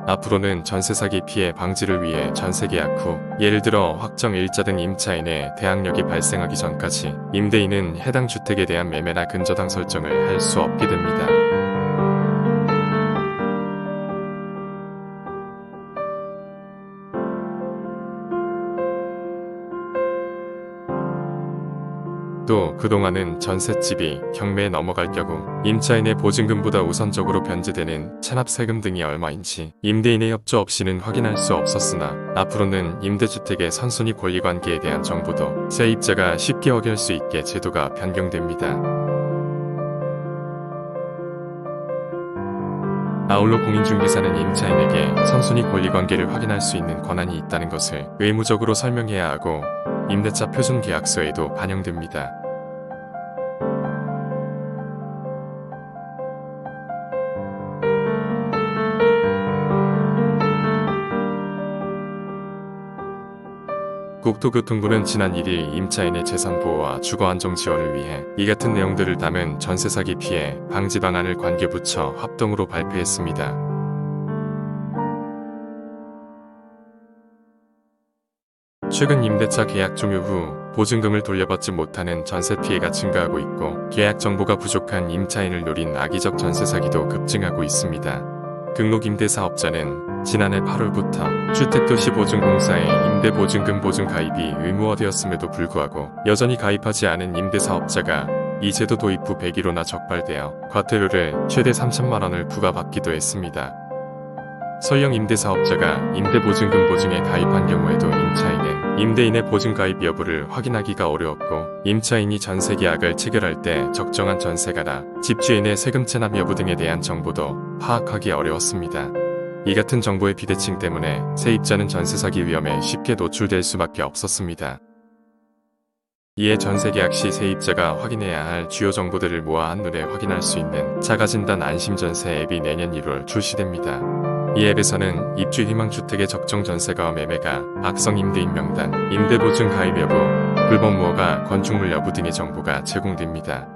앞으로는 전세 사기 피해 방지를 위해 전세 계약 후 예를 들어 확정 일자 등 임차인의 대항력이 발생하기 전까지 임대인은 해당 주택에 대한 매매나 근저당 설정을 할 수 없게 됩니다. 또 그동안은 전셋집이 경매에 넘어갈 경우 임차인의 보증금보다 우선적으로 변제되는 체납세금 등이 얼마인지 임대인의 협조 없이는 확인할 수 없었으나 앞으로는 임대주택의 선순위 권리관계에 대한 정보도 세입자가 쉽게 확인할 수 있게 제도가 변경됩니다. 아울러 공인중개사는 임차인에게 선순위 권리관계를 확인할 수 있는 권한이 있다는 것을 의무적으로 설명해야 하고 임대차 표준계약서에도 반영됩니다. 국토교통부는 지난 1일 임차인의 재산 보호와 주거 안정 지원을 위해 이 같은 내용들을 담은 전세 사기 피해 방지 방안을 관계부처 합동으로 발표했습니다. 최근 임대차 계약 종료 후 보증금을 돌려받지 못하는 전세 피해가 증가하고 있고 계약 정보가 부족한 임차인을 노린 악의적 전세 사기도 급증하고 있습니다. 등록임대사업자는 지난해 8월부터 주택도시보증공사에 임대보증금 보증 가입이 의무화되었음에도 불구하고 여전히 가입하지 않은 임대사업자가 이 제도 도입 후 100일호나 적발되어 과태료를 최대 3천만원을 부과받기도 했습니다. 설령 임대사업자가 임대보증금 보증에 가입한 경우에도 임차인은 임대인의 보증 가입 여부를 확인하기가 어려웠고 임차인이 전세계약을 체결할 때 적정한 전세가나 집주인의 세금 체납 여부 등에 대한 정보도 파악하기 어려웠습니다. 이 같은 정보의 비대칭 때문에 세입자는 전세 사기 위험에 쉽게 노출될 수밖에 없었습니다. 이에 전세계약 시 세입자가 확인해야 할 주요 정보들을 모아 한눈에 확인할 수 있는 자가진단 안심전세 앱이 내년 1월 출시됩니다. 이 앱에서는 입주 희망주택의 적정 전세가와 매매가, 악성 임대인 명단, 임대보증 가입 여부, 불법 무허가, 건축물 여부 등의 정보가 제공됩니다.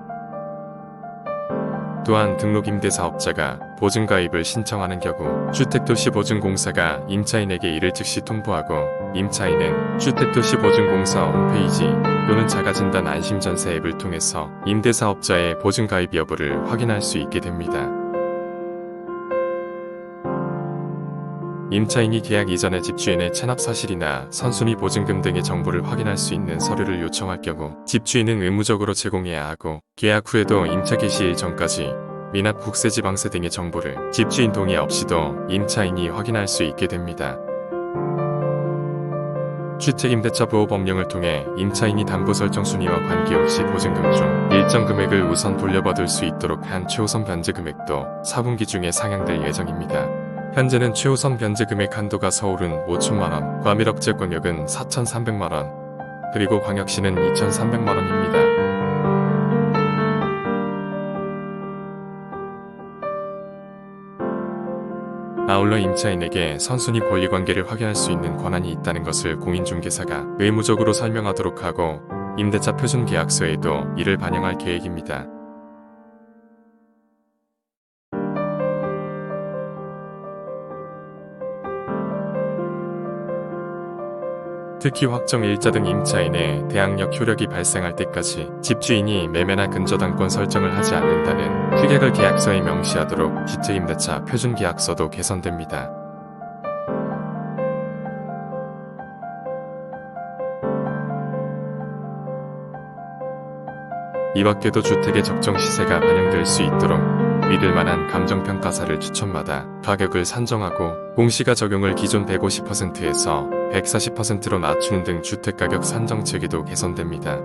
또한 등록임대사업자가 보증가입을 신청하는 경우 주택도시보증공사가 임차인에게 이를 즉시 통보하고 임차인은 주택도시보증공사 홈페이지 또는 자가진단 안심전세 앱을 통해서 임대사업자의 보증가입 여부를 확인할 수 있게 됩니다. 임차인이 계약 이전에 집주인의 체납 사실이나 선순위 보증금 등의 정보를 확인할 수 있는 서류를 요청할 경우 집주인은 의무적으로 제공해야 하고 계약 후에도 임차 개시일 전까지 미납 국세지방세 등의 정보를 집주인 동의 없이도 임차인이 확인할 수 있게 됩니다. 주택임대차 보호법령을 통해 임차인이 담보 설정 순위와 관계없이 보증금 중 일정 금액을 우선 돌려받을 수 있도록 한 최우선 변제 금액도 4분기 중에 상향될 예정입니다. 현재는 최우선 변제 금액 한도가 서울은 5천만원, 과밀억제권역은 4,300만원, 그리고 광역시는 2,300만원입니다. 아울러 임차인에게 선순위 권리관계를 확인할 수 있는 권한이 있다는 것을 공인중개사가 의무적으로 설명하도록 하고 임대차 표준계약서에도 이를 반영할 계획입니다. 특히 확정 일자 등 임차인의 대항력 효력이 발생할 때까지 집주인이 매매나 근저당권 설정을 하지 않는다는 특약을 계약서에 명시하도록 주택임대차 표준계약서도 개선됩니다. 이 밖에도 주택의 적정 시세가 반영될 수 있도록 믿을만한 감정평가사를 추천받아 가격을 산정하고 공시가 적용을 기존 150%에서 140%로 낮추는 등 주택가격 산정 체계도 개선됩니다.